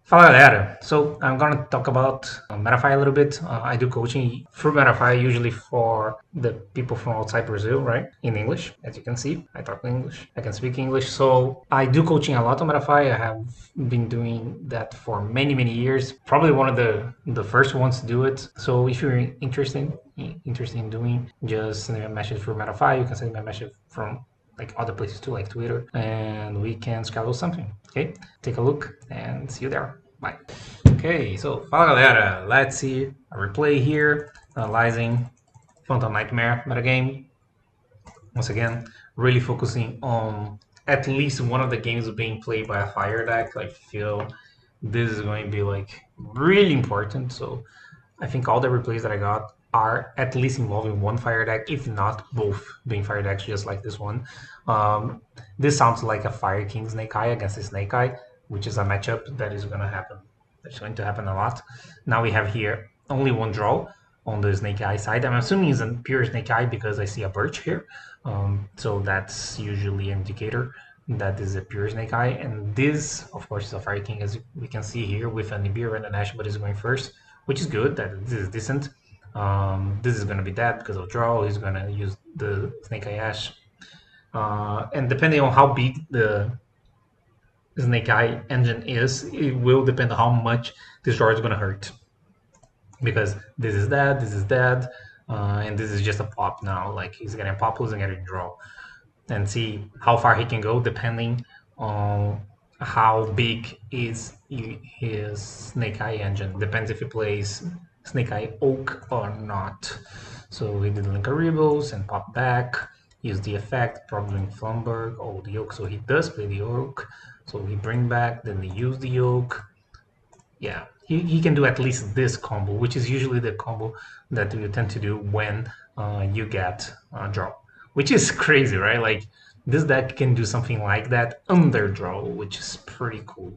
Fala galera, so I'm gonna talk about Metafy a little bit. I do coaching through Metafy usually for the people from outside Brazil, right? In English, as you can see, I talk English, I can speak English. So I do coaching a lot on Metafy. I have been doing that for many years. Probably one of the first ones to do it. So if you're interested in doing, just send me a message through Metafy. You can send me a message from like other places too, like Twitter, and we can schedule something. Okay, take a look and see you there. Bye. Okay, so fala galera, let's see a replay here, analyzing Phantom Nightmare metagame. Once again, really focusing on at least one of the games being played by a fire deck. I feel this is going to be like really important. So I think all the replays that I got are at least involving one fire deck, if not both being fire decks, just like this one. This sounds like a Fire King Snake Eye against a Snake Eye, which is a matchup that is going to happen. That's going to happen a lot. Now we have here only one draw on the Snake Eye side. I'm assuming it's a pure Snake Eye because I see a Birch here. So that's usually an indicator that is a pure Snake Eye. And this, of course, is a Fire King, as we can see here, with an Nibiru and an Ash, but is going first, which is good. That this is decent. This is going to be dead because of draw. He's going to use the Snake Eye Ash. And depending on how big the Snake Eye engine is, it will depend on how much this draw is going to hurt. Because this is dead, and this is just a pop now. Like he's getting pop, losing, getting draw. And see how far he can go depending on how big is his Snake Eye engine. Depends if he plays Snake Eye Oak or not. So he did Linker Rebels and pop back, use the effect, probably Flumberg, oh the Oak, so he does play the Oak. So he bring back, then he use the Oak. Yeah, he can do at least this combo, which is usually the combo that you tend to do when you get draw. Which is crazy, right? Like, this deck can do something like that under draw, which is pretty cool.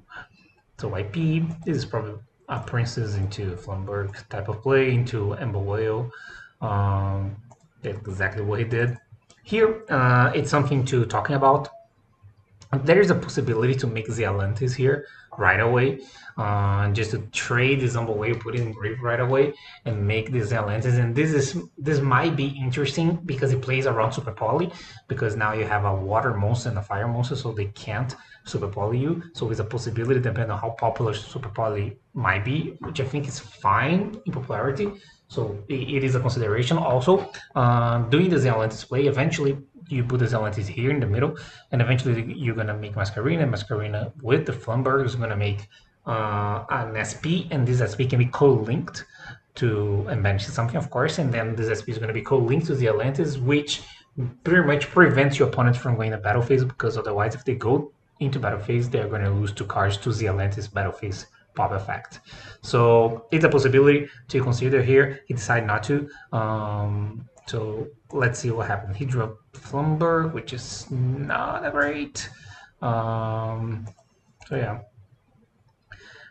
So IP, this is probably a Princess into Flumberg type of play, into Ember Whale. That's exactly what he did. Here, it's something to talking about. There is a possibility to make the Atlantis here right away, just to trade this away, put it in grave right away, and make this Atlantis. And this might be interesting because it plays around Super Poly, because now you have a water monster and a fire monster, so they can't Super Poly you. So it's a possibility depending on how popular Super Poly might be, which I think is fine in popularity. So it is a consideration. Also, doing the Atlantis play, eventually you put the Atlantis here in the middle, and eventually you're gonna make Masquerina. Masquerina with the Flumberg is gonna make an SP, and this SP can be co-linked to and banish something, of course, and then this SP is gonna be co-linked to the Atlantis, which pretty much prevents your opponent from going to battle phase, because otherwise, if they go into battle phase, they're gonna lose 2 cards to the Atlantis battle phase pop effect. So it's a possibility to consider here. He decided not to. So let's see what happened. He drew Flumberg, which is not a great. So yeah.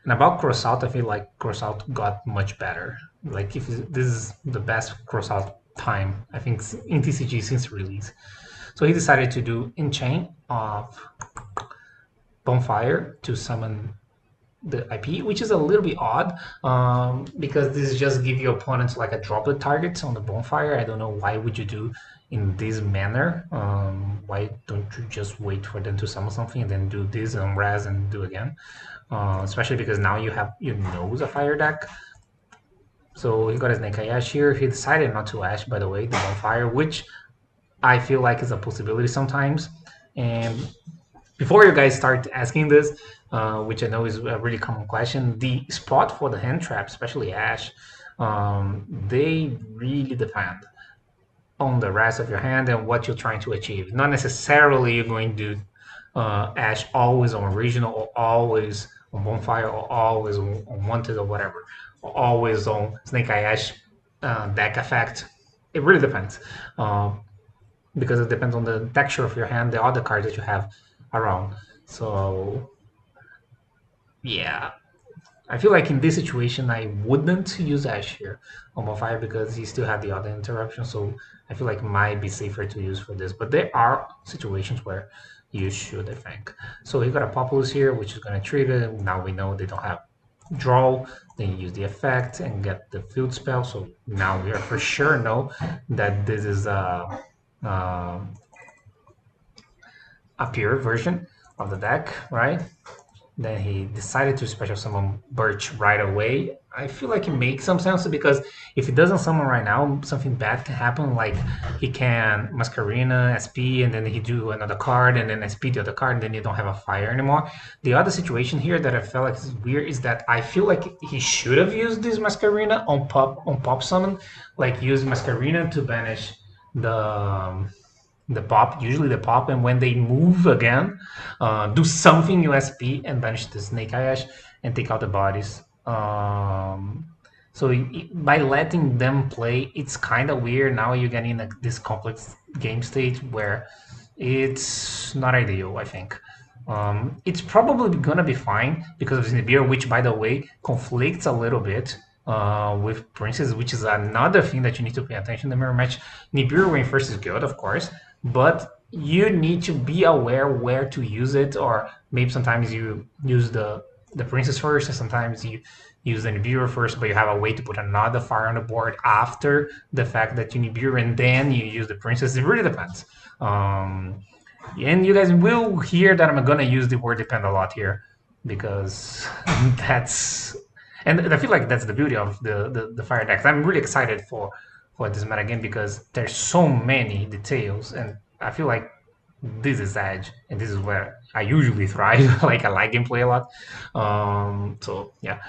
And about crossout, I feel like crossout got much better. Like if this is the best crossout time, I think in TCG since release. So he decided to do Enchain of Bonfire to summon the IP, which is a little bit odd, because this just give your opponents like a droplet target on the bonfire. I don't know why would you do in this manner. Why don't you just wait for them to summon something and then do this and res and do again? Especially because now you know a fire deck. So he got his Snake Eye Ash here. He decided not to Ash, by the way, the bonfire, which I feel like is a possibility sometimes. And before you guys start asking this, which I know is a really common question, the spot for the hand trap, especially Ash, they really depend on the rest of your hand and what you're trying to achieve. Not necessarily you're going to do Ash always on original, or always on bonfire, or always on wanted, or whatever, or always on Snake Eye Ash deck effect. It really depends, because it depends on the texture of your hand, the other cards that you have around. So yeah, I feel like in this situation I wouldn't use Ash here on Bonfire because you still have the other interruption. So I feel like it might be safer to use for this. But there are situations where you should, I think. So you got a Populous here, which is going to trigger. Now we know they don't have draw, then you use the effect and get the field spell. So now we are for sure know that this is a pure version of the deck, right? Then he decided to special summon Birch right away. I feel like it makes some sense because if he doesn't summon right now, something bad can happen. Like he can Masquerina, SP, and then he do another card, and then SP the other card, and then you don't have a fire anymore. The other situation here that I felt like is weird is that I feel like he should have used this Masquerina on pop summon, like use Masquerina to banish the pop, usually the pop, and when they move again, do something USP and banish the Snake Eye Ash and take out the bodies. So by letting them play, it's kind of weird. Now you're getting this complex game state where it's not ideal, I think. It's probably gonna be fine because of Nibiru, which, by the way, conflicts a little bit with Princess, which is another thing that you need to pay attention to the mirror match. Nibiru Reinforce is good, of course, but you need to be aware where to use it, or maybe sometimes you use the Princess first, and sometimes you use the Nibiru first, but you have a way to put another fire on the board after the fact that you Nibiru, and then you use the Princess. It really depends. And you guys will hear that I'm gonna use the word depend a lot here because that's, and I feel like that's the beauty of the fire decks. I'm really excited for this meta game because there's so many details, and I feel like this is Edge, and this is where I usually thrive. Like I like gameplay a lot. So yeah.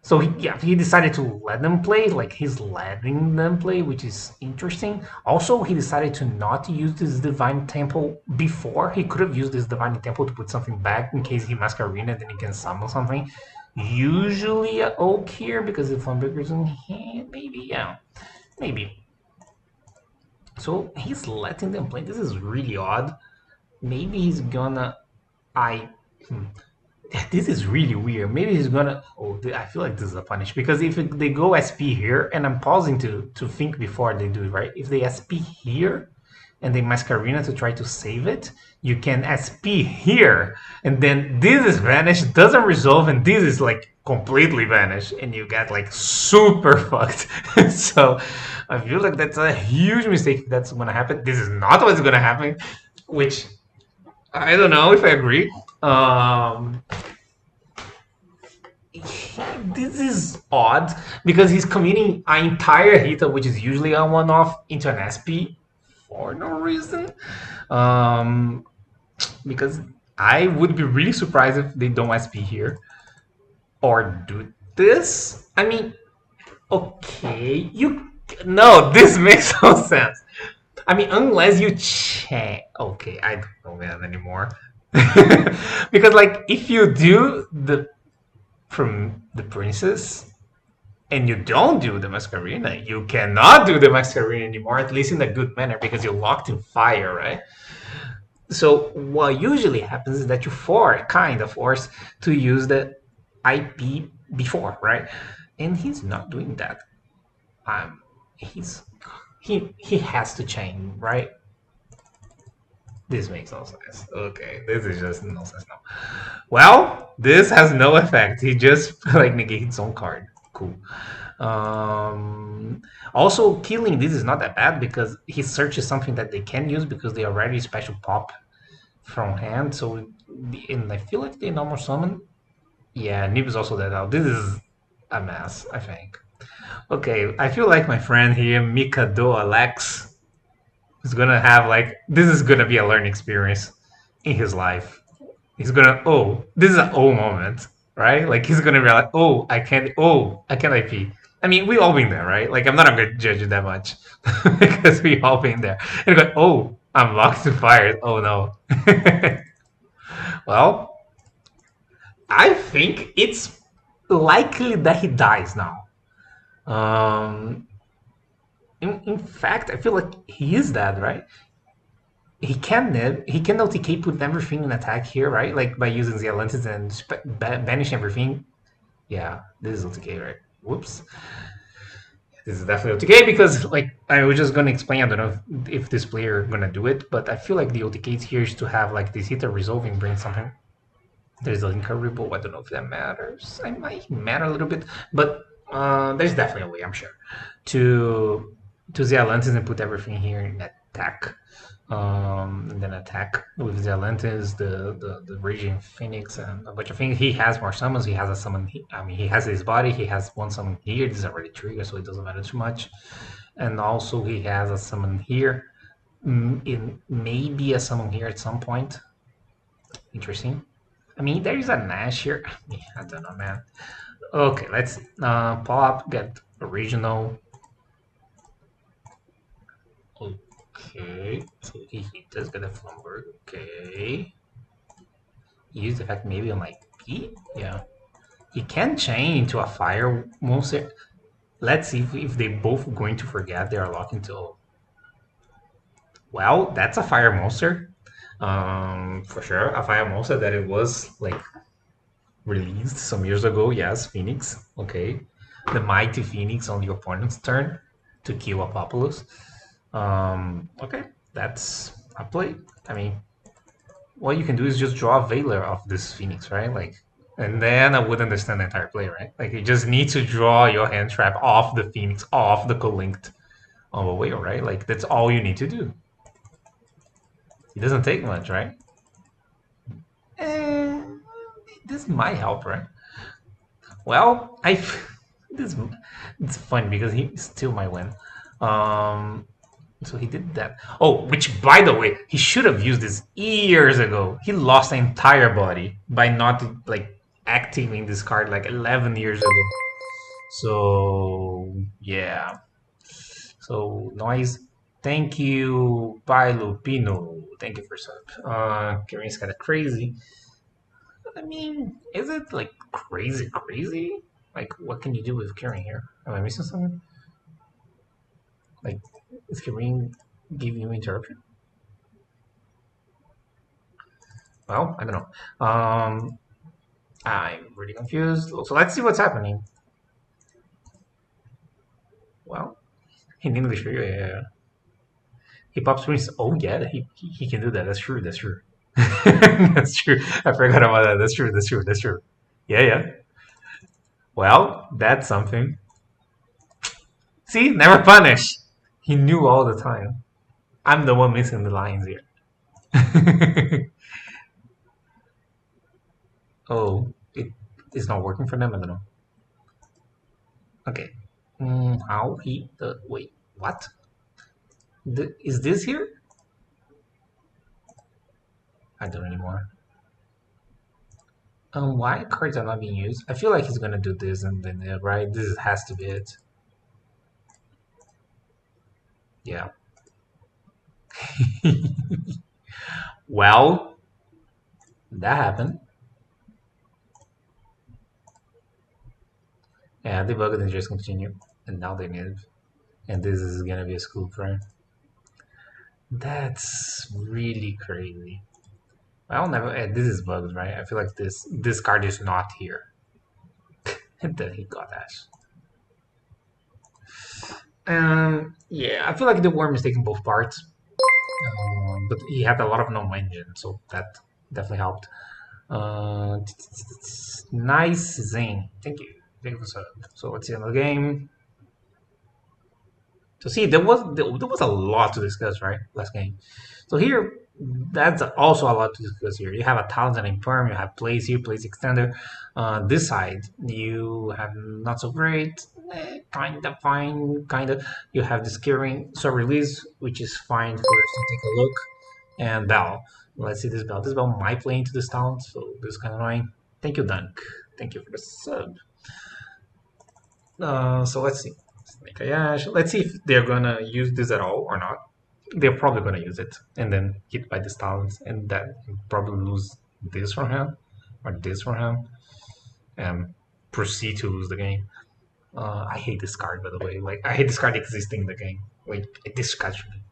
So he decided to let them play, like he's letting them play, which is interesting. Also, he decided to not use this Divine Temple before. He could have used this Divine Temple to put something back in case he Masquerina, then he can summon something. Usually a Oak here, because if Funbreaker's in hand, maybe, yeah, maybe. So he's letting them play. This is really odd. Maybe he's gonna... This is really weird. Maybe he's gonna... Oh, I feel like this is a punish. Because if they go SP here, and I'm pausing to think before they do it, right? If they SP here, and they Masquerina to try to save it, you can SP here. And then this is vanished, doesn't resolve, and this is like completely vanished. And you get like super fucked. So I feel like that's a huge mistake that's gonna happen. This is not what's gonna happen, which I don't know if I agree. This is odd because he's committing an entire hit, which is usually a one-off, into an SP for no reason. Because I would be really surprised if they don't SP here or do this. I mean, okay, no, this makes no sense. I mean, unless you change. Okay, I don't know, man, anymore. Because, like, if you do from the Princess and you don't do the Masquerina, you cannot do the Masquerina anymore, at least in a good manner, because you're locked in fire, right? So what usually happens is that you kind of force to use the IP before, right? And he's not doing that. He has to change, right? This makes no sense. Okay, this is just nonsense now. Well, this has no effect. He just like negates his own card. Cool. Also, killing this is not that bad because he searches something that they can use because they already special pop from hand. So, and I feel like they normal summon. Yeah, Nib is also dead out. This is a mess, I think. Okay, I feel like my friend here, Mikado Alex, is gonna have like, this is gonna be a learning experience in his life. He's gonna, oh, this is an oh moment, right? Like he's gonna be like, I can't IP. I mean, we all been there, right? Like I'm not gonna judge you that much because we all been there. And go, oh, I'm locked in fire. Oh no. Well, I think it's likely that he dies now. In fact, I feel like he is dead, right? He can LTK put everything in attack here, right? Like by using the Atlantis and banish everything. Yeah, this is LTK, right? Whoops. This is definitely OTK because, like, I was just gonna explain. I don't know if this player gonna do it, but I feel like the OTK here is to have like this hitter resolving, bring something. There's a incredible. I don't know if that matters. I might matter a little bit, but there's definitely a way, I'm sure, to the Atlantis and put everything here in attack. And then attack with the Atlantis, the Raging Phoenix, and a bunch of things. He has more summons. He has a summon. I mean, he has his body. He has one summon here. This is already triggered, so it doesn't matter too much. And also, he has a summon here. In maybe a summon here at some point. Interesting. I mean, there is a Nash here. I don't know, man. Okay, let's pop, get original. Okay, so he does get a Flumberg. Okay. Use the fact maybe on my P? Yeah. He can chain into a fire monster. Let's see if they both going to forget they are locked into. Well, that's a fire monster. For sure. A fire monster that it was like released some years ago. Yes, Phoenix. Okay. The mighty Phoenix on the opponent's turn to kill Apopoulos. Okay, that's a play. I mean, what you can do is just draw a Veiler of this Phoenix, right? Like, and then I would understand the entire play, right? Like, you just need to draw your hand trap off the Phoenix, off the co-linked on the whale, right? Like, that's all you need to do. It doesn't take much, right? This might help, right? Well, this it's fun because he still might win. So he did that. Oh, which by the way, he should have used this years ago. He lost the entire body by not like activating this card like 11 years ago. So yeah. So noise. Thank you, Bye Lupino. Thank you for sub. Karin's kind of crazy. I mean, is it like crazy, crazy? Like, what can you do with Karin here? Am I missing something? Like, is Karin giving you interruption? Well, I don't know. I'm really confused. So let's see what's happening. Well, in English, yeah. He pops screens. Oh yeah, he can do that. That's true. That's true. That's true. I forgot about that. That's true. That's true. That's true. Yeah, yeah. Well, that's something. See, never punish. He knew all the time. I'm the one missing the lines here. Oh, it is not working for them. I don't know. Okay. How he the wait? What? Is this here? I don't anymore. Why cards are not being used? I feel like he's gonna do this and then right. This has to be it. Yeah. Well, that happened. Yeah, they bugged and just continue, and now they live. And this is gonna be a scoop, right? That's really crazy. Well, never. This is bugged, right? I feel like this card is not here. And then he got Ash. Yeah, I feel like the worm is taking both parts. But he had a lot of no engine, so that definitely helped. Uh, nice Zane. Thank you. Thank you for sub. So let's see another game. So see, there was a lot to discuss, right? Last game. So here, that's also a lot to discuss here. You have a Talented Imperm, you have plays here, plays extender. This side, you have not so great, kind of fine, kind of. You have the Scaring, so release, which is fine for us to take a look. And Bell. Let's see this Bell. This Bell might play into this talent, so this is kind of annoying. Thank you, Dunk. Thank you for the sub. So let's see. Let's see if they're gonna use this at all or not. They're probably gonna use it and then hit by this talent and then probably lose this from him or this from him and proceed to lose the game. I hate this card, by the way. Like, I hate this card existing in the game. Like, this card should be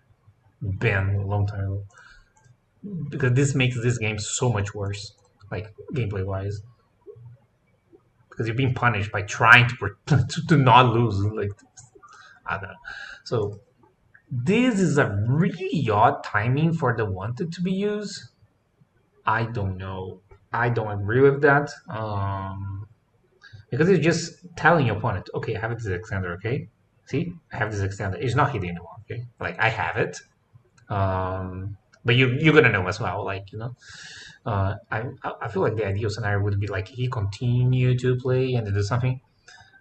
banned a long time ago because this makes this game so much worse, like gameplay wise. Because you're being punished by trying to not lose. Like, I don't know. So this is a really odd timing for the wanted to be used. I don't know. I don't agree with that. Because it's just telling your opponent, okay, I have this extender, okay? See, I have this extender. It's not hidden anymore, okay? Like I have it. But you're gonna know as well, like I feel like the ideal scenario would be like he continue to play and do something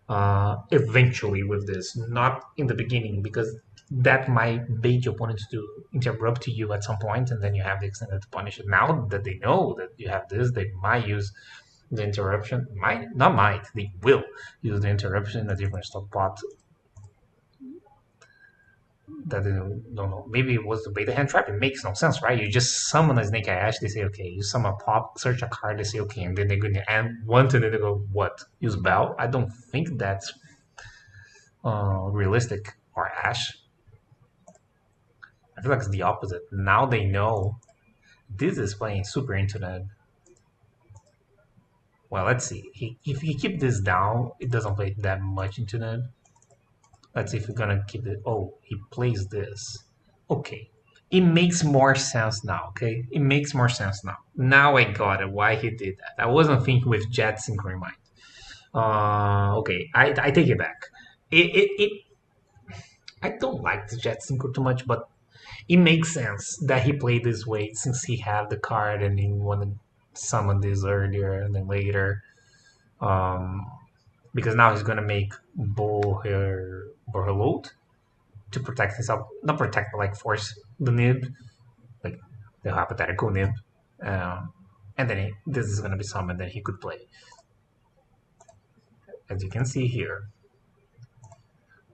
eventually with this, not in the beginning, because that might bait your opponents to interrupt you at some point, and then you have the extended to punish it. Now that they know that you have this, they might use the interruption. They will use the interruption in a different stop pot that they don't know. Maybe it was the beta hand trap. It makes no sense, right? You just summon a Snake Eye Ash, they say, okay. You summon a pop, search a card, they say, okay. And then they're going to end one, and then they go, what? Use Bell? I don't think that's realistic. Or Ash. I feel like it's the opposite. Now they know this is playing super internet. Well, let's see. If you keep this down, it doesn't play that much internet. Let's see if we're gonna keep it. Oh, he plays this. Okay. It makes more sense now, okay? It makes more sense now. Now I got it, why he did that. I wasn't thinking with Jet Synchro in mind. Okay, I take it back. I don't like the Jet Synchro too much, but it makes sense that he played this way since he had the card and he wanted to summon this earlier and then later. Because now he's gonna make Borreload to protect himself, not protect, but like force the nib, like the hypothetical nib, and then this is gonna be summoned that he could play. As you can see here,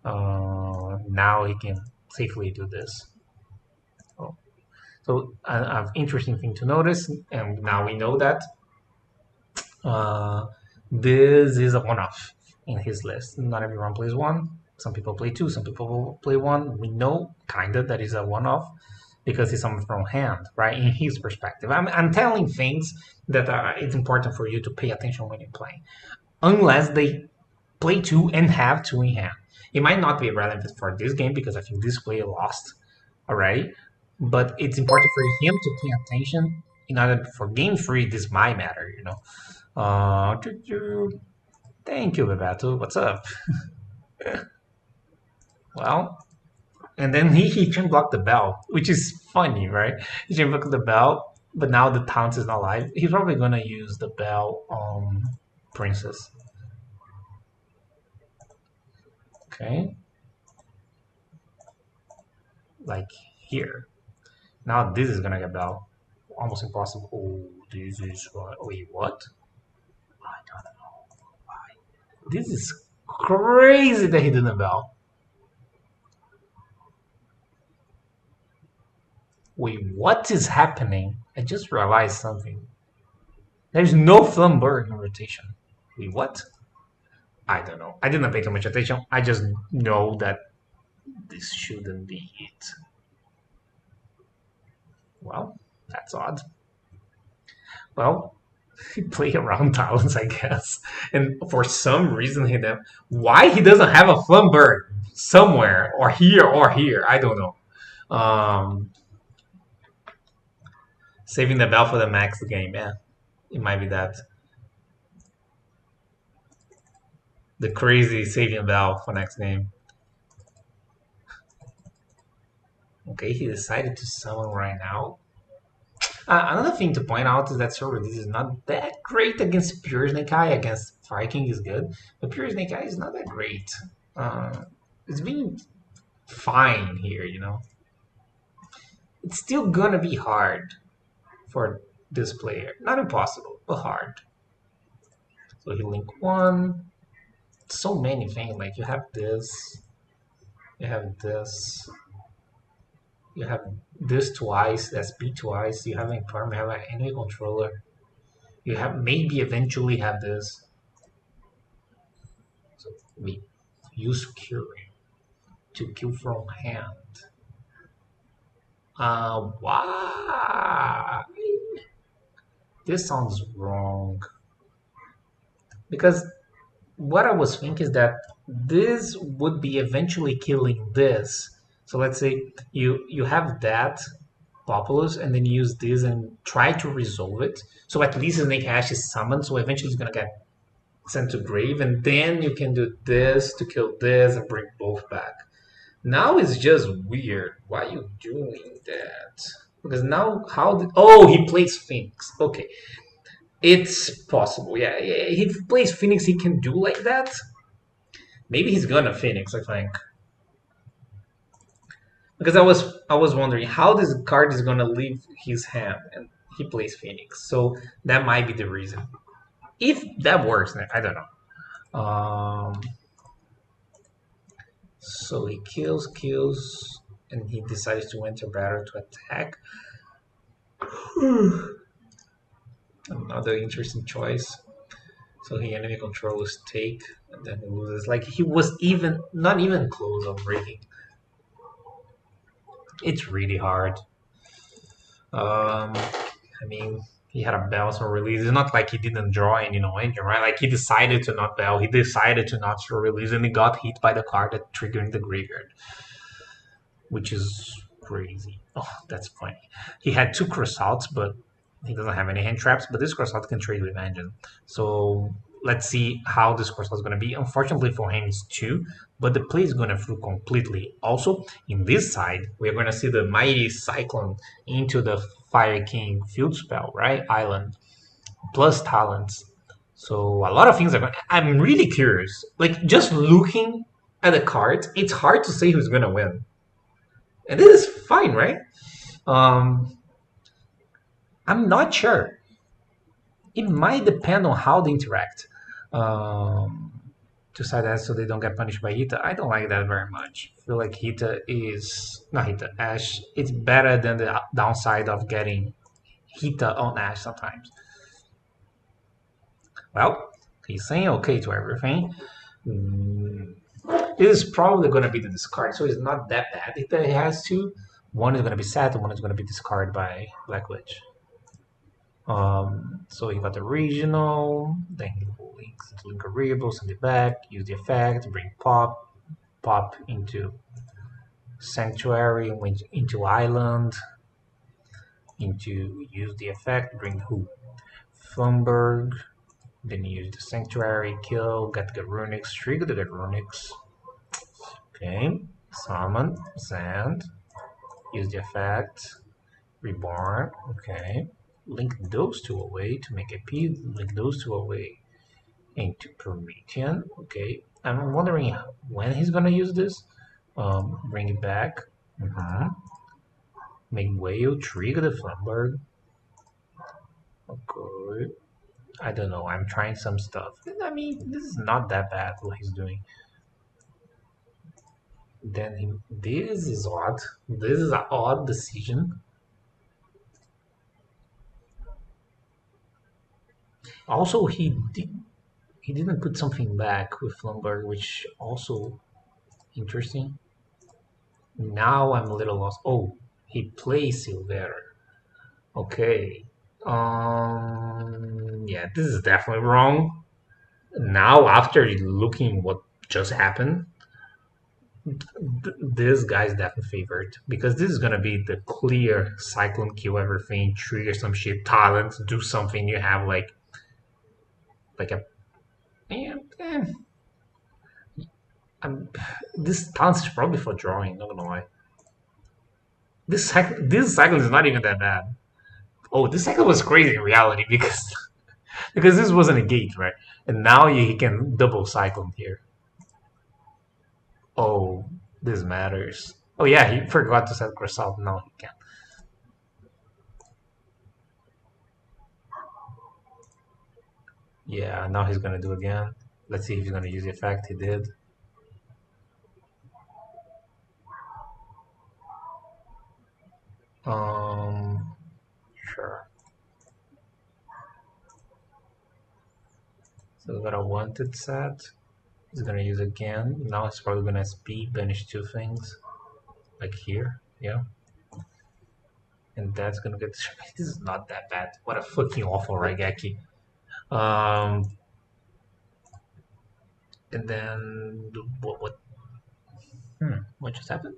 now he can safely do this. Oh. So an interesting thing to notice, and now we know that this is a one-off in his list. Not everyone plays one. Some people play two. Some people play one. We know kinda that is a one-off because he's something from hand, right? In his perspective, I'm telling things that it's important for you to pay attention when you're playing, unless they play two and have two in hand. It might not be relevant for this game because I think this player lost already, but it's important for him to pay attention in order for game three. This might matter, you know. Thank you, Bebeto. What's up? Well, and then he can block the bell, which is funny, right? He can block the bell, but now the taunt is not live. He's probably gonna use the bell on Princess. Okay. Like here. Now this is gonna get bell. Almost impossible. Oh, this is wait, what? I don't know why. This is crazy that he didn't bell. Wait, what is happening? I just realized something. There's no Flumberg in rotation. Wait, what? I don't know. I didn't pay too much attention. I just know that this shouldn't be it. Well, that's odd. Well, he play around talents, I guess. And for some reason, why he doesn't have a Flumberg somewhere or here? I don't know. Saving the bell for the max game, yeah. It might be that. The crazy saving bell for next game. Okay, he decided to summon right now. Another thing to point out is that Silver Release is not that great against Pure Snake Eye. Against Viking is good, but Pure Snake Eye is not that great. It's been fine here, you know. It's still gonna be hard for this player. Not impossible, but hard. So you link one. So many things. Like you have this. You have this. You have this twice, that's B twice, you have an Imperm, you have an enemy controller. You have maybe eventually have this. So we use curing to kill from hand. Why? This sounds wrong. Because what I was thinking is that this would be eventually killing this. So let's say you have that, populous, and then use this and try to resolve it. So at least Snake Hash is summoned, so eventually it's gonna get sent to grave, and then you can do this to kill this and bring both back. Now it's just weird. Why are you doing that? Because now how did... Oh, he plays Phoenix. Okay. It's possible. Yeah, if he plays Phoenix, he can do like that. Maybe he's gonna Phoenix, I think. Because I was wondering how this card is gonna leave his hand, and he plays Phoenix. So that might be the reason. If that works, I don't know. So he kills, and he decides to enter battle to attack. Another interesting choice. So he enemy controls take, and then he loses. Like he was not even close on breaking. It's really hard. I mean, he had a bell on release. It's not like he didn't draw any engine, right? Like he decided to not bell. He decided to not show release, and he got hit by the card that triggering the graveyard, which is crazy. Oh, that's funny. He had 2 crossouts, but he doesn't have any hand traps. But this crossout can trade with engine. So let's see how this crossout is going to be. Unfortunately for him, it's 2, but the play is going to through completely. Also, in this side, we're going to see the Mighty Cyclone into the Fire King field spell, right? Island, plus talents. So a lot of things are going. I'm really curious. Like just looking at the cards, it's hard to say who's going to win. And this is fine, right? I'm not sure. It might depend on how they interact. To side that so they don't get punished by Hita. I don't like that very much. I feel like Hita is not Hita, Ash. It's better than the downside of getting Hita on Ash sometimes. Well, he's saying okay to everything. This is probably going to be the discard, so it's not that bad if he has 2. One is going to be set, and one is going to be discarded by Black Witch. So you got the regional, then you link a variable, send it back, use the effect, bring pop into sanctuary, into island, into use the effect, bring who? Flumberg, then use the sanctuary, kill, get the runics, trigger the runics. Okay, summon, send, use the effect, reborn, okay. Link those 2 away to make a P, link those 2 away into Promethean. Okay, I'm wondering when he's gonna use this. Bring it back. Make whale, trigger the Flumberg. Okay. I don't know, I'm trying some stuff. I mean, this is not that bad what he's doing. Then this is odd. This is an odd decision. Also, he didn't put something back with Flumberg, which also interesting. Now I'm a little lost. Oh, he plays Silver. Okay. Yeah, this is definitely wrong. Now, after looking what just happened, this guy's definitely favored because this is gonna be the clear Cyclone kill everything, trigger some shit, talent, do something. You have like a this talent is probably for drawing. Not gonna lie. This cycle is not even that bad. Oh, this cycle was crazy in reality because because this wasn't a gate, right? And now he can double cycle here. Oh, this matters. Oh yeah, he forgot to set Crossout. Now he can. Yeah, now he's gonna do again. Let's see if he's gonna use the effect. He did. Sure. So we got a wanted set. He's gonna use again. Now he's probably gonna SP, banish 2 things. Like here, yeah. And that's gonna get this is not that bad. What a fucking awful Raigeki. And then what just happened?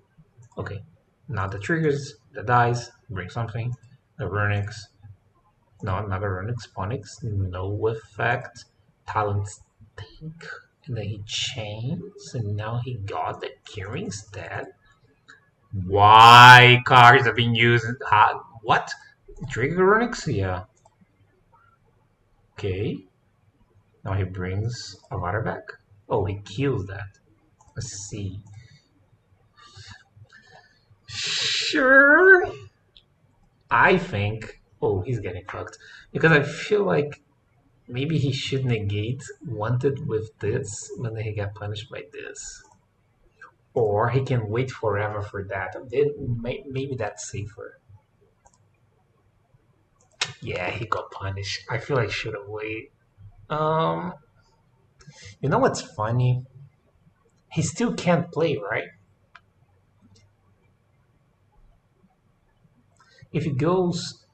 Okay. Not the triggers, the dice, bring something, the runics, no, not the runics, phonics, no effect, talents think, and then he chains, and now he got the curing instead. Why cards are being used? What? Trigger runics? Yeah. Okay. Now he brings a water back. Oh, he kills that. Let's see. Sure. I think. Oh, he's getting fucked. Because I feel like maybe he should negate wanted with this, but then he got punished by this. Or he can wait forever for that. Maybe that's safer. Yeah, he got punished. I feel I should have waited. Um, you know what's funny? He still can't play, right? If he goes,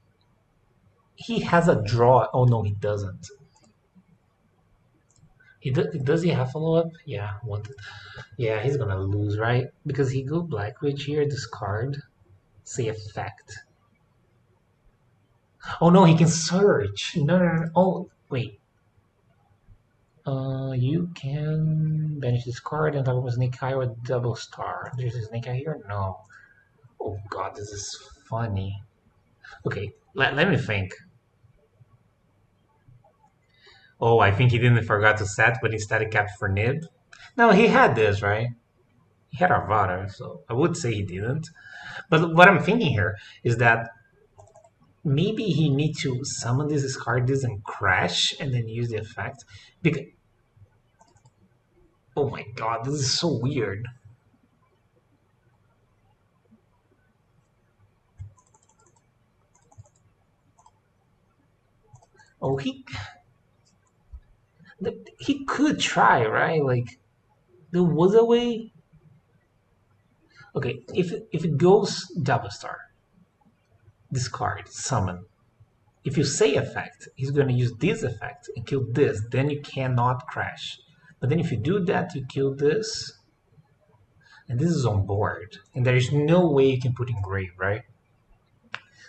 he has a draw. Oh no, he doesn't. Does he have follow up? Yeah, wanted. Yeah, he's gonna lose, right? Because he go Black Witch here, discard, say effect. Oh no, he can search. No, no, no. Oh wait. You can banish this card and talk about Snake Eye or Double Star. There's a Snake Eye here? No. Oh god, this is funny. Okay, let me think. Oh, I think he didn't forgot to set, but instead he kept for Nib. No, he had this, right? He had Arvada, so I would say he didn't. But what I'm thinking here is that maybe he need to summon this, discard this, and crash, and then use the effect. Because oh my god, this is so weird. Oh, he could try, right? Like there was a way. Okay, if it goes double star, discard, summon. If you say effect, he's going to use this effect and kill this. Then you cannot crash. But then if you do that, you kill this, and this is on board, and there is no way you can put in grave, right?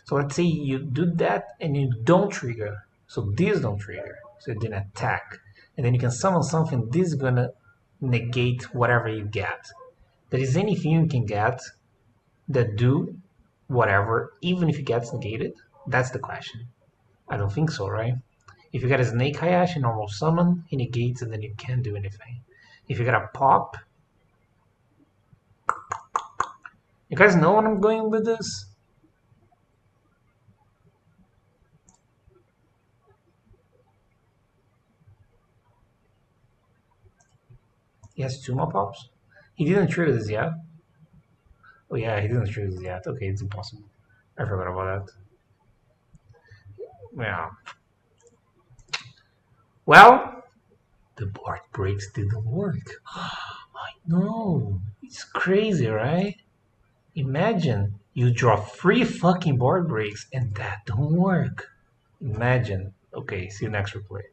So let's say you do that and you don't trigger. So this don't trigger. So you didn't attack. And then you can summon something. This is gonna negate whatever you get. There is anything you can get that do whatever, even if it gets negated? That's the question. I don't think so, right? If you get a Snake Hayashi normal summon, he negates and then you can't do anything. If you get a pop, you guys know what I'm going with this? He has two more pops. He didn't trigger this yet. Oh yeah, he didn't trigger this yet. Okay, it's impossible. I forgot about that. Yeah. Well, the board breaks didn't work. I know. It's crazy, right? Imagine you draw 3 fucking board breaks and that don't work. Imagine. Okay, see you next replay.